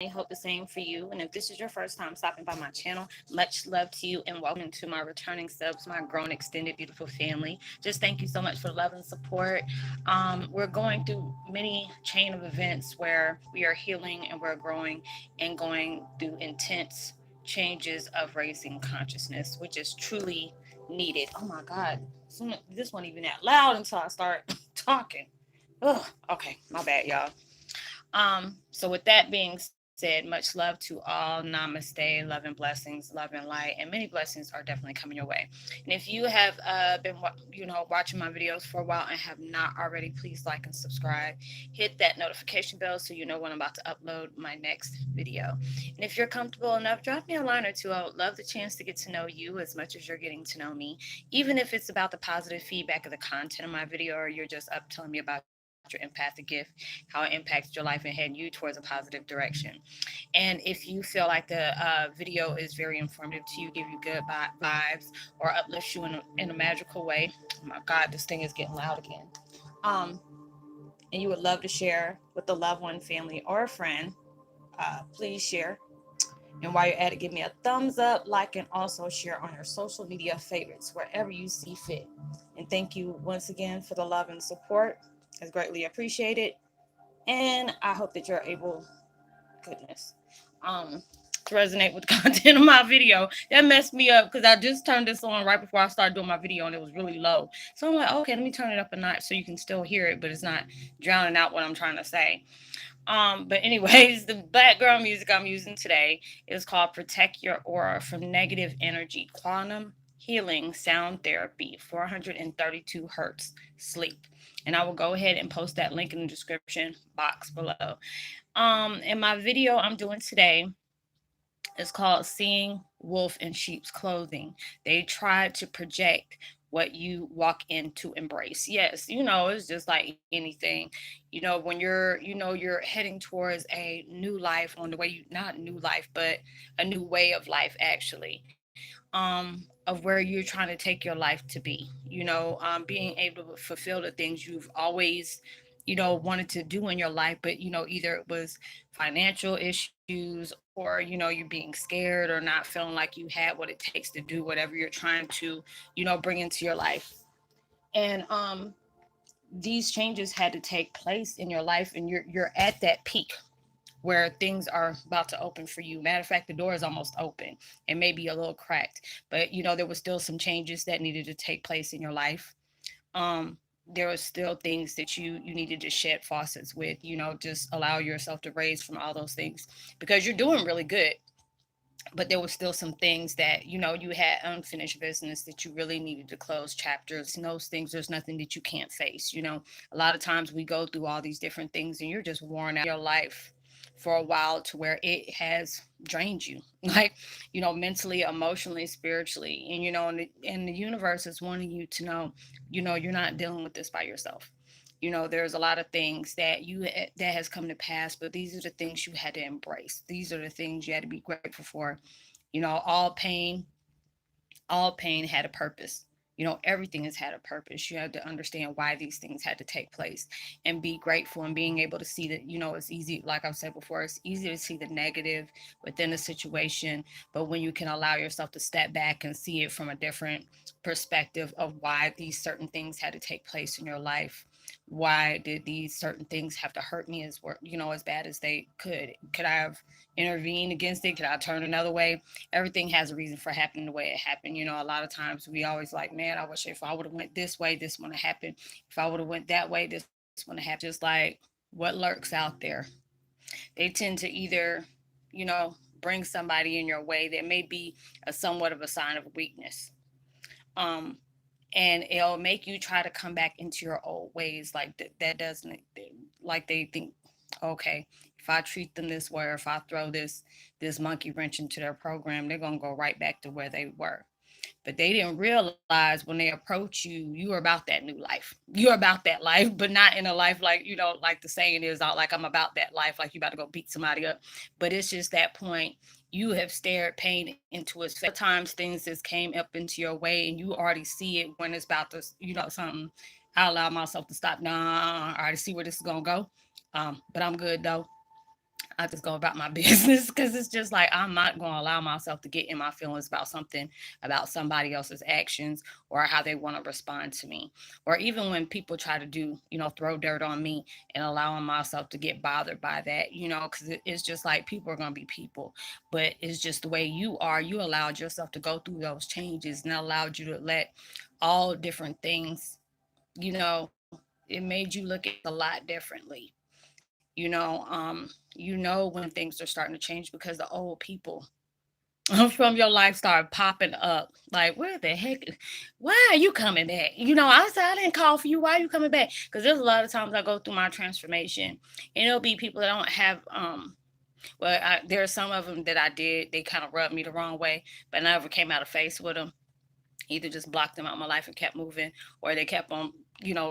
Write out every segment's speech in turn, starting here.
I hope the same for you. And if this is your first time stopping by my channel, much love to you and welcome to my returning subs, my grown, extended, beautiful family. Just thank you so much for the love and support. We're going through many chain of events where we are healing and we're growing and going through intense changes of raising consciousness, which is truly needed. Oh my God, this wasn't even that loud until I start talking. Ugh, okay, my bad, y'all. So with that being said, much love to all. Namaste, love and blessings, love and light, and many blessings are definitely coming your way. And if you have been, watching my videos for a while and have not already, please like and subscribe. Hit that notification bell so you know when I'm about to upload my next video. And if you're comfortable enough, drop me a line or two. I would love the chance to get to know you as much as you're getting to know me, even if it's about the positive feedback of the content of my video or you're just up telling me about your empathic gift, how it impacts your life and heading you towards a positive direction. And if you feel like the video is very informative to you, give you good vibes, or uplifts you in a magical way, oh my God, this thing is getting loud again. Um, and you would love to share with a loved one, family, or a friend, please share. And while you're at it, give me a thumbs up, like, and also share on your social media favorites wherever you see fit. And thank you once again for the love and support. It's greatly appreciated. And I hope that you're able, goodness, to resonate with the content of my video. That messed me up because I just turned this on right before I started doing my video and it was really low. So I'm like, okay, let me turn it up a notch so you can still hear it, but it's not drowning out what I'm trying to say. But anyways, the background music I'm using today is called Protect Your Aura from Negative Energy Quantum Healing Sound Therapy 432 Hertz Sleep. And I will go ahead and post that link in the description box below. And my video I'm doing today is called Seeing Wolf in Sheep's Clothing. They try to project what you walk in to embrace. Yes, it's just like anything. When you're heading towards a new life on the way you not new life, but a new way of life actually. Of where you're trying to take your life to be. Being able to fulfill the things you've always wanted to do in your life, but either it was financial issues or you're being scared or not feeling like you had what it takes to do whatever you're trying to bring into your life. And these changes had to take place in your life, and you're at that peak where things are about to open for you. Matter of fact, the door is almost open. It may be a little cracked, but there was still some changes that needed to take place in your life. um there was still things that you needed to shed faucets with, just allow yourself to raise from all those things, because you're doing really good. But there was still some things that you had unfinished business that you really needed to close chapters. And those things, there's nothing that you can't face. A lot of times we go through all these different things and you're just worn out your life for a while to where it has drained you, like mentally, emotionally, spiritually. And and the universe is wanting you to know, you're not dealing with this by yourself. There's a lot of things that has come to pass, but these are the things you had to embrace. These are the things you had to be grateful for. All pain had a purpose. Everything has had a purpose. You had to understand why these things had to take place and be grateful, and being able to see that, it's easy, like I've said before, it's easy to see the negative within a situation. But when you can allow yourself to step back and see it from a different perspective of why these certain things had to take place in your life, why did these certain things have to hurt me as bad as they could I have intervened against it? Could I turn another way? Everything has a reason for happening the way it happened. A lot of times we always like, man, I wish if I would have went this way, this wouldn't have happened. If I would have went that way, this wouldn't have happened. Just like what lurks out there. They tend to either, bring somebody in your way that may be a somewhat of a sign of weakness. Um, and it'll make you try to come back into your old ways, like that doesn't, like they think, okay, if I treat them this way, or if I throw this monkey wrench into their program, they're going to go right back to where they were. But they didn't realize when they approach you're about that new life. You're about that life, but not in a life like, like the saying is, out like I'm about that life, like you about to go beat somebody up. But it's just that point. You have stared pain into its face. Times things just came up into your way and you already see it when it's about to, something. I allow myself to stop. Nah, I already see where this is going to go. But I'm good though. I just go about my business because it's just like I'm not going to allow myself to get in my feelings about something, about somebody else's actions or how they want to respond to me. Or even when people try to do, throw dirt on me and allowing myself to get bothered by that, because it's just like people are going to be people. But it's just the way you are. You allowed yourself to go through those changes and allowed you to let all different things, it made you look at a lot differently. When things are starting to change because the old people from your life start popping up. Like, where the heck? Why are you coming back? I said I didn't call for you. Why are you coming back? Because there's a lot of times I go through my transformation, and it'll be people that don't have there are some of them that I did. They kind of rubbed me the wrong way, but I never came out of face with them, either just blocked them out of my life and kept moving, or they kept on,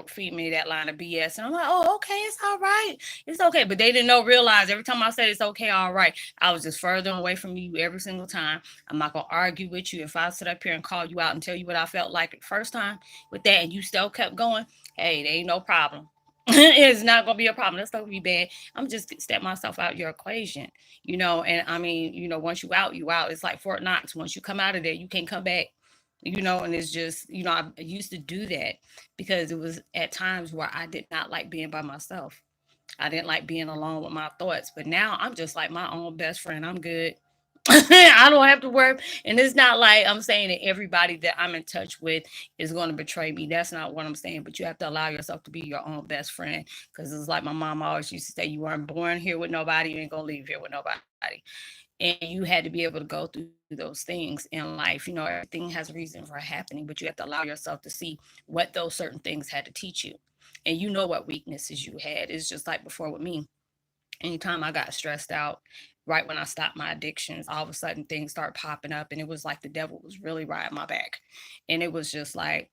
feeding me that line of BS. And I'm like, oh, okay, it's all right. It's okay. But they didn't realize every time I said it's okay, all right, I was just further away from you every single time. I'm not going to argue with you. If I sit up here and call you out and tell you what I felt like the first time with that and you still kept going, hey, there ain't no problem. It's not gonna be a problem. That's not gonna be bad. I'm just step myself out your equation, And I mean, once you out, you out. It's like Fort Knox. Once you come out of there, you can't come back. And it's just, I used to do that because it was at times where I did not like being by myself. I didn't like being alone with my thoughts. But now I'm just like my own best friend. I'm good. I don't have to worry. And it's not like I'm saying that everybody that I'm in touch with is going to betray me. That's not what I'm saying. But you have to allow yourself to be your own best friend. Because it's like my mom always used to say, you weren't born here with nobody. You ain't going to leave here with nobody. And you had to be able to go through those things in life. Everything has a reason for happening, but you have to allow yourself to see what those certain things had to teach you. And you know what weaknesses you had. It's just like before with me. Anytime I got stressed out, right when I stopped my addictions, all of a sudden things start popping up, and it was like the devil was really riding my back. And it was just like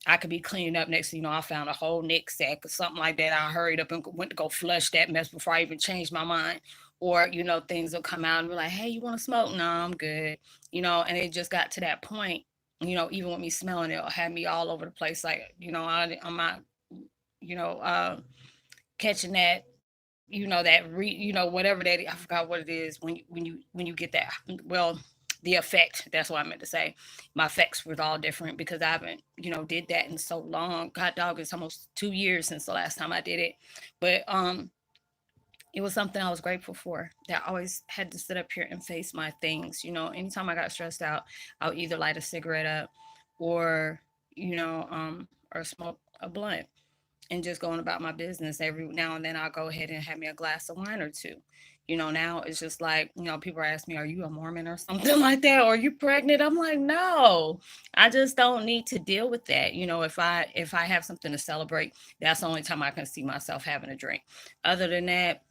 I could be cleaning up. Next thing you know, I found a whole Nick sack or something like that. I hurried up and went to go flush that mess before I even changed my mind. Or, things will come out and be like, hey, you want to smoke? No, I'm good. And it just got to that point, even with me smelling it, had me all over the place. Like, I'm not, you know, uh, catching that whatever that I forgot what it is when you get that, well, the effect, that's what I meant to say. My effects were all different because I haven't did that in so long. God dog, it's almost 2 years since the last time I did it. But it was something I was grateful for, that I always had to sit up here and face my things. Anytime I got stressed out, I'll either light a cigarette up or or smoke a blunt and just going about my business. Every now and then I'll go ahead and have me a glass of wine or two. Now it's just like, people ask me, are you a Mormon or something like that? Or are you pregnant? I'm like, no, I just don't need to deal with that. If I have something to celebrate, that's the only time I can see myself having a drink. Other than that,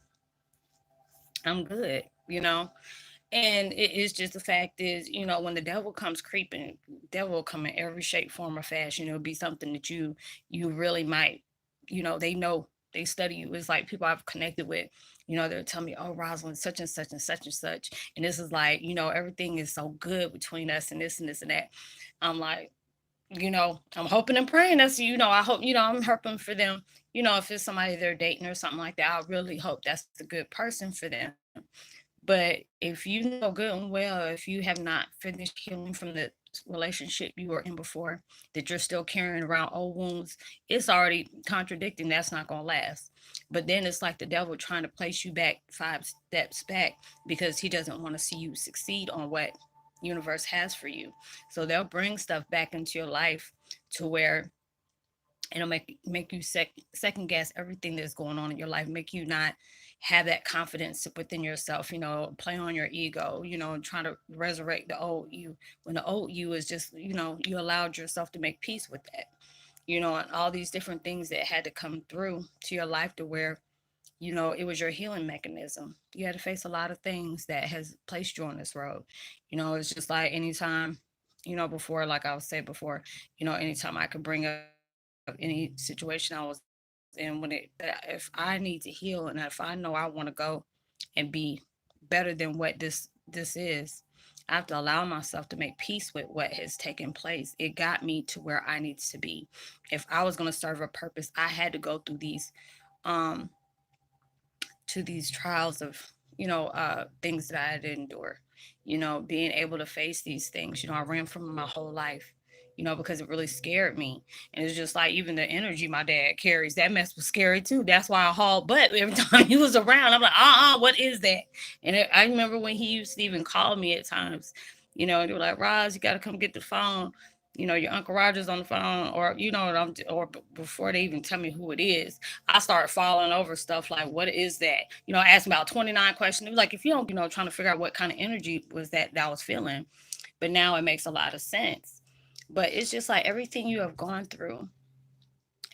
I'm good. And it is just the fact is, when the devil comes creeping, devil will come in every shape, form, or fashion. It'll be something that you really might, they know, they study you. It's like people I've connected with, they'll tell me, oh, Rosalind, such and such and such and such. And this is like, everything is so good between us and this and that. I'm like, I'm hoping and praying that's, I hope, I'm hoping for them, if it's somebody they're dating or something like that, I really hope that's a good person for them. But if you know good and well, if you have not finished healing from the relationship you were in before, that you're still carrying around old wounds, it's already contradicting. That's not going to last. But then it's like the devil trying to place you back 5 steps back because he doesn't want to see you succeed on what universe has for you. So they'll bring stuff back into your life to where it'll make you second guess everything that's going on in your life, make you not have that confidence within yourself, play on your ego, trying to resurrect the old you, when the old you is just, you allowed yourself to make peace with that, and all these different things that had to come through to your life to where it was your healing mechanism. You had to face a lot of things that has placed you on this road. It's just like anytime, before, like I was saying before, anytime I could bring up any situation I was in, if I need to heal and if I know I want to go and be better than what this is, I have to allow myself to make peace with what has taken place. It got me to where I need to be. If I was going to serve a purpose, I had to go through these um to these trials of things that I had to endure, being able to face these things. I ran from them my whole life, because it really scared me. And it's just like even the energy my dad carries, that mess was scary too. That's why I hauled butt every time he was around. I'm like, what is that? And I remember when he used to even call me at times, they were like, Roz, you got to come get the phone. Your Uncle Roger's on the phone, or before they even tell me who it is, I start falling over stuff like, what is that? I asked about 29 questions. It was like, if you don't, trying to figure out what kind of energy was that I was feeling. But now it makes a lot of sense. But it's just like everything you have gone through,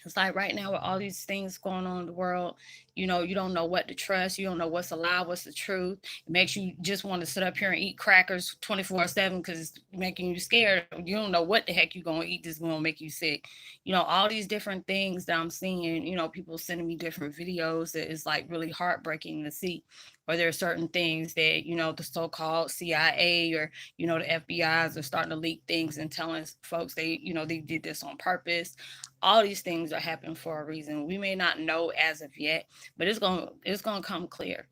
it's like right now with all these things going on in the world, you don't know what to trust. You don't know what's a lie, what's the truth. It makes you just want to sit up here and eat crackers 24/7 because it's making you scared. You don't know what the heck you're going to eat. This is going to make you sick. All these different things that I'm seeing, people sending me different videos that is like really heartbreaking to see. Or there are certain things that, the so-called CIA or, the FBI's are starting to leak things and telling folks they did this on purpose. All these things are happening for a reason. We may not know as of yet, but it's gonna come clear.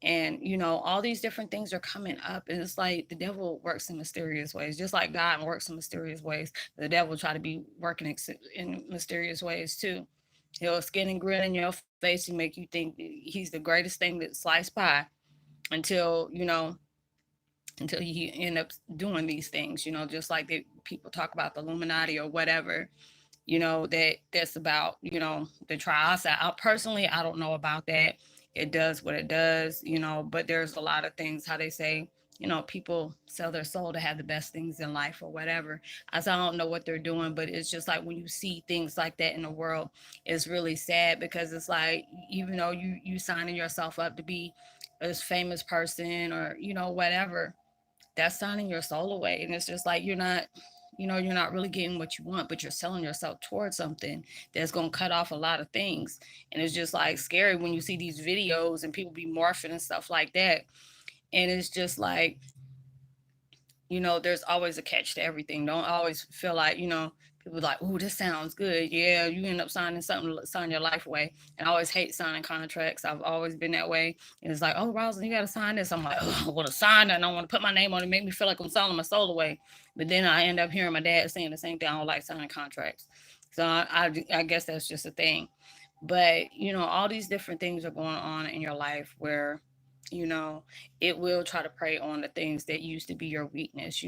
And all these different things are coming up, and it's like the devil works in mysterious ways, just like God works in mysterious ways. The devil try to be working in mysterious ways too. He'll skin and grin in your face and make you think he's the greatest thing that sliced pie until until you end up doing these things. Just like people talk about the Illuminati or whatever, that's about, the trials. Personally, I don't know about that. It does what it does, but there's a lot of things, how they say, people sell their soul to have the best things in life or whatever. I don't know what they're doing, but it's just like when you see things like that in the world, it's really sad because it's like, even though you signing yourself up to be this famous person or, whatever, that's signing your soul away. And it's just like you're not really getting what you want, but you're selling yourself towards something that's going to cut off a lot of things. And it's just like scary when you see these videos and people be morphing and stuff like that. And it's just like, there's always a catch to everything. Don't always feel like, people like, oh, this sounds good. Yeah, you end up signing something, sign your life away. And I always hate signing contracts. I've always been that way. And it's like, oh, Roslynn, you got to sign this. I'm like, oh, I want to sign it. And I want to put my name on it. Make me feel like I'm selling my soul away. But then I end up hearing my dad saying the same thing. I don't like signing contracts. So I guess that's just a thing. But, all these different things are going on in your life where you know, it will try to prey on the things that used to be your weakness.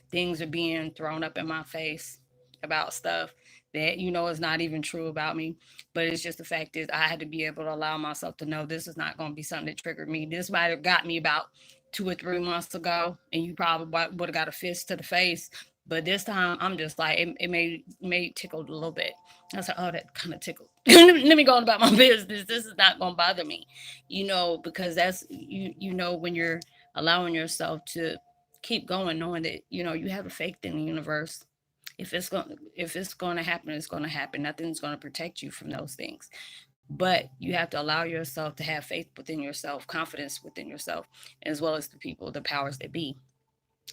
Things are being thrown up in my face about stuff that, is not even true about me. But it's just the fact is, I had to be able to allow myself to know this is not going to be something that triggered me. This might have got me about 2 or 3 months ago, and you probably would have got a fist to the face. But this time, I'm just like, it may tickled a little bit. I was like, oh, that kind of tickled. Let me go on about my business. This is not going to bother me, because that's when you're allowing yourself to keep going, knowing that you have a faith in the universe. If it's going to happen, it's going to happen. Nothing's going to protect you from those things. But you have to allow yourself to have faith within yourself, confidence within yourself, as well as the people, the powers that be.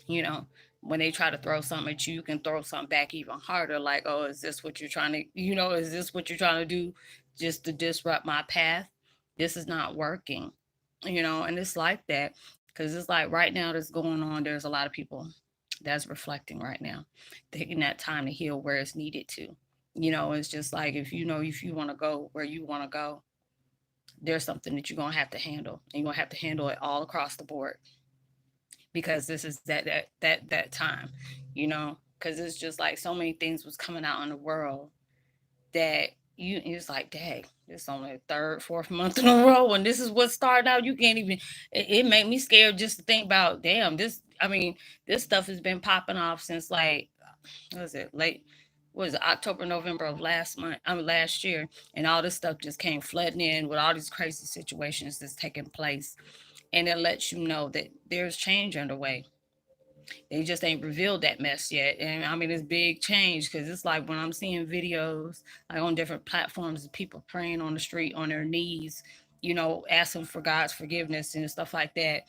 you know when they try to throw something at you, you can throw something back even harder, like, oh, is this what you're trying to is this what you're trying to do, just to disrupt my path? This is not working. And it's like that, because it's like right now that's going on, there's a lot of people that's reflecting right now, taking that time to heal where it's needed to. It's just like, if you want to go where you want to go, there's something that you're going to have to handle, and you're going to have to handle it all across the board, because this is that time, because it's just like so many things was coming out in the world that it's like, dang, it's only the third, fourth month in a row, and this is what started out. You can't even. It made me scared just to think about, damn, this. I mean, this stuff has been popping off since like, what was it, late. What was it, October, November of last month? I mean, last year, and all this stuff just came flooding in with all these crazy situations that's taking place, and it lets you know that there's change underway. They just ain't revealed that mess yet. And I mean, it's big change, because it's like when I'm seeing videos like on different platforms of people praying on the street on their knees, asking for God's forgiveness and stuff like that.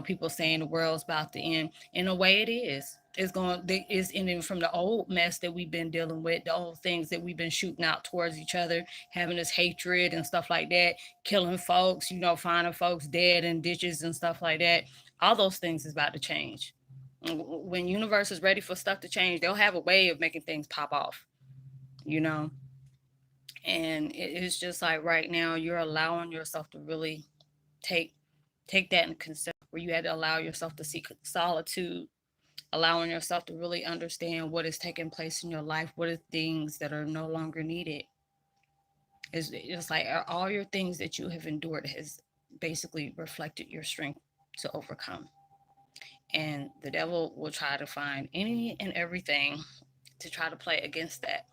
People saying the world's about to end. In a way, it is. It's ending from the old mess that we've been dealing with, the old things that we've been shooting out towards each other, having this hatred and stuff like that, killing folks, finding folks dead in ditches and stuff like that. All those things is about to change. When universe is ready for stuff to change, they'll have a way of making things pop off, you know and it's just like right now you're allowing yourself to really take take that in consideration, where you had to allow yourself to seek solitude, allowing yourself to really understand what is taking place in your life, what are things that are no longer needed. It's like all your things that you have endured has basically reflected your strength to overcome. And the devil will try to find any and everything to try to play against that.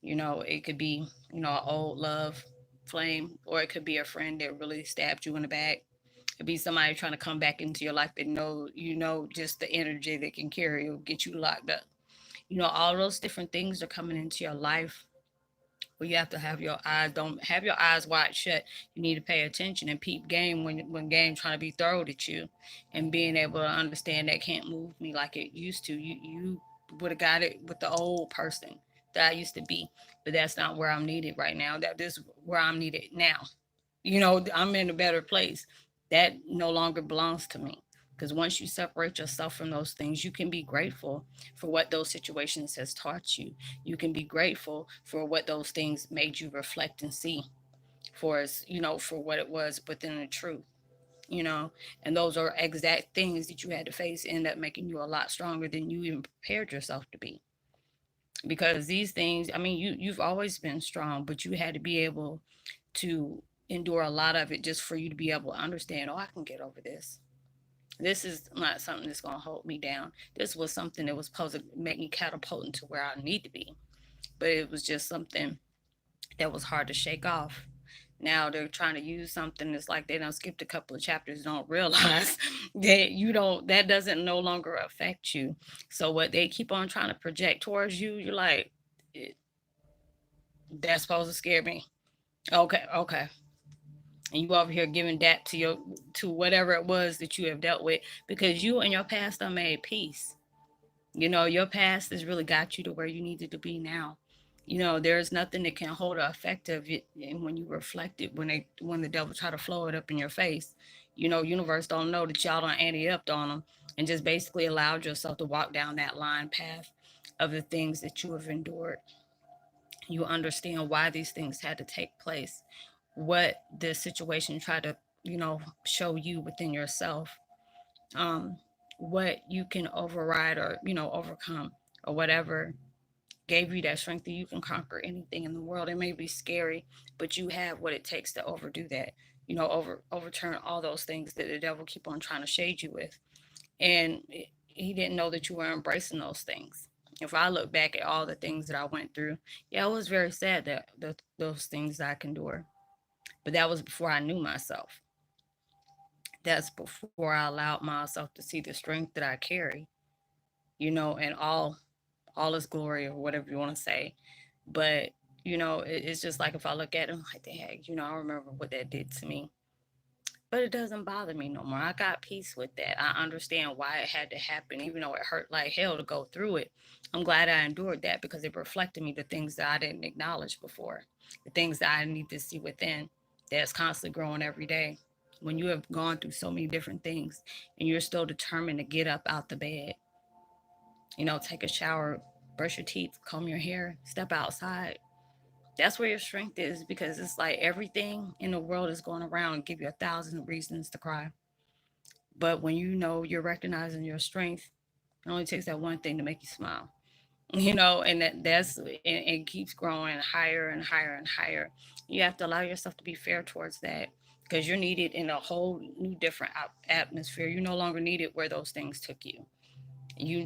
It could be, an old love flame, or it could be a friend that really stabbed you in the back. It could be somebody trying to come back into your life, but just the energy they can carry will get you locked up. All those different things are coming into your life where you have to have your eyes, don't have your eyes wide shut. You need to pay attention and peep game when game trying to be thrown at you, and being able to understand that can't move me like it used to. You would have got it with the old person that I used to be, but that's not where I'm needed right now. That this is where I'm needed now. I'm in a better place. That no longer belongs to me. Because once you separate yourself from those things, you can be grateful for what those situations has taught you. You can be grateful for what those things made you reflect and see for us, for what it was within the truth, you know. And those are exact things that you had to face end up making you a lot stronger than you even prepared yourself to be. Because these things, I mean, you've always been strong, but you had to be able to endure a lot of it just for you to be able to understand, oh, I can get over this. This is not something that's going to hold me down. This was something that was supposed to make me catapulting to where I need to be. But it was just something that was hard to shake off. Now they're trying to use something that's like they don't skipped a couple of chapters, don't realize that that doesn't no longer affect you. So what they keep on trying to project towards you, you're like, that's supposed to scare me. Okay, okay. And you over here giving that to whatever it was that you have dealt with, because you and your past are made peace. Your past has really got you to where you needed to be now. There's nothing that can hold the effect of it. And when you reflect it, when the devil try to flow it up in your face, universe don't know that y'all done ante up on them, and just basically allowed yourself to walk down that line path of the things that you have endured. You understand why these things had to take place, what this situation tried to, show you within yourself, um, what you can override or, overcome, or whatever gave you that strength that you can conquer anything in the world. It may be scary, but you have what it takes to overdo that, overturn all those things that the devil keep on trying to shade you with. And he didn't know that you were embracing those things. If I look back at all the things that I went through, yeah, it was very sad that those things I can endure. But that was before I knew myself. That's before I allowed myself to see the strength that I carry, and all its glory, or whatever you want to say. But it's just like, if I look at it, I'm like, dang, I remember what that did to me. But it doesn't bother me no more. I got peace with that. I understand why it had to happen, even though it hurt like hell to go through it. I'm glad I endured that, because it reflected me the things that I didn't acknowledge before, the things that I need to see within, that's constantly growing every day. When you have gone through so many different things and you're still determined to get up out the bed, take a shower, brush your teeth, comb your hair, step outside, that's where your strength is, because it's like everything in the world is going around and give you 1,000 reasons to cry. But when you're recognizing your strength, it only takes that one thing to make you smile. And that's and it keeps growing higher and higher and higher. You have to allow yourself to be fair towards that, because you're needed in a whole new different atmosphere. You're no longer needed where those things took you.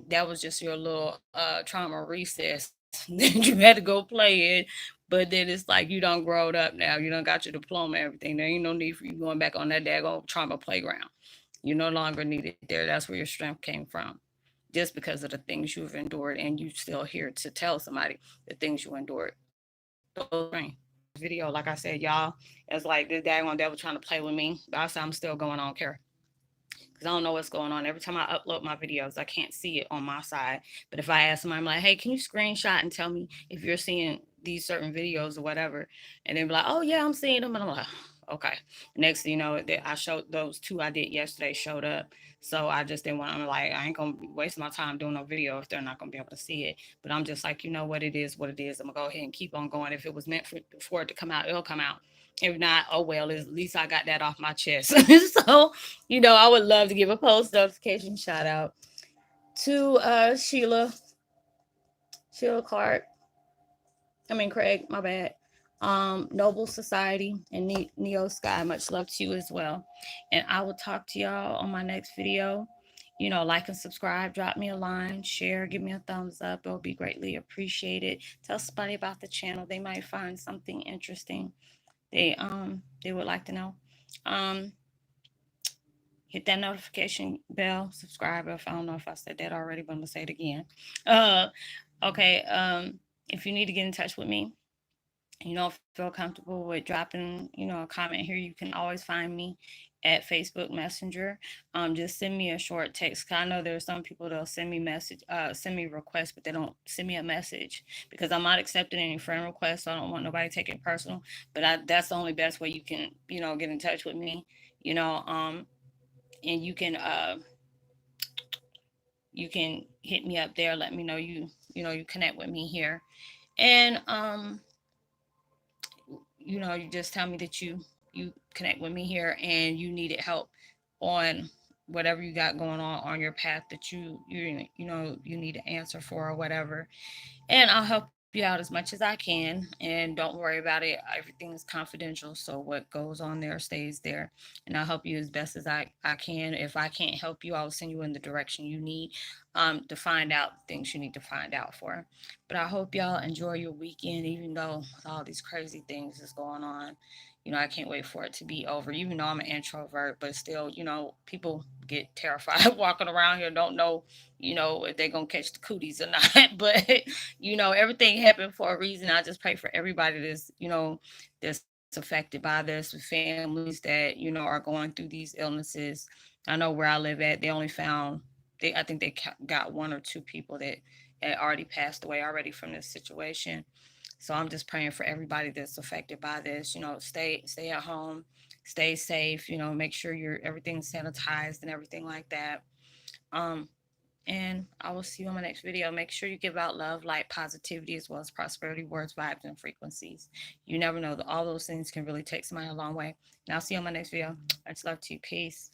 That was just your little trauma recess that you had to go play it. But then it's like you done growed up now. You done got your diploma and everything. There ain't no need for you going back on that daggone trauma playground. You're no longer needed there. That's where your strength came from. Just because of the things you've endured, and you still here to tell somebody the things you endured. Those are strength. video. Like I said, y'all, it's like this daggone devil trying to play with me. But I said I'm still going on care. Because I don't know what's going on. Every time I upload my videos, I can't see it on my side. But if I ask somebody, I'm like, hey, can you screenshot and tell me if you're seeing these certain videos or whatever? And they'll be like, oh, yeah, I'm seeing them. And I'm like, okay. Next thing you know, I showed those two I did yesterday showed up. So I just didn't want, I'm like, I ain't going to waste my time doing no video if they're not going to be able to see it. But I'm just like, you know what it is, what it is. I'm going to go ahead and keep on going. If it was meant for it to come out, it'll come out. If not, oh well, at least I got that off my chest. So, I would love to give a post notification shout out to Sheila Clark. Craig, my bad. Noble Society and Neo Sky. Much love to you as well. And I will talk to y'all on my next video. Like and subscribe, drop me a line, share, give me a thumbs up. It will be greatly appreciated. Tell somebody about the channel. They might find something interesting they would like to know. Hit that notification bell, subscribe. If I don't know if I said that already, but I'm gonna say it again. Okay. If you need to get in touch with me, feel comfortable with dropping, a comment here, you can always find me at Facebook Messenger. Just send me a short text. 'Cause I know there's some people that'll send me requests, but they don't send me a message because I'm not accepting any friend requests. So I don't want nobody to take it personal. But that's the only best way you can, get in touch with me. And you can hit me up there. Let me know you connect with me here, and you just tell me that you connect with me here and you needed help on whatever you got going on your path that you need an answer for or whatever, and I'll help you out as much as I can. And don't worry about it. Everything is confidential. So what goes on there stays there. And I'll help you as best as I can. If I can't help you, I'll send you in the direction you need to find out things you need to find out for. But I hope y'all enjoy your weekend, even though with all these crazy things is going on. I can't wait for it to be over. Even though I'm an introvert, but still, people get terrified walking around here, don't know, if they're going to catch the cooties or not. But, everything happened for a reason. I just pray for everybody that's affected by this, with families that, are going through these illnesses. I know where I live at, they only found, I think they got one or two people that had already passed away already from this situation. So I'm just praying for everybody that's affected by this. Stay at home, stay safe. Make sure everything's sanitized and everything like that. Um, and I will see you on my next video. Make sure you give out love, light, positivity, as well as prosperity, words, vibes, and frequencies. You never know that all those things can really take somebody a long way. And I'll see you on my next video. Much love to you. Peace.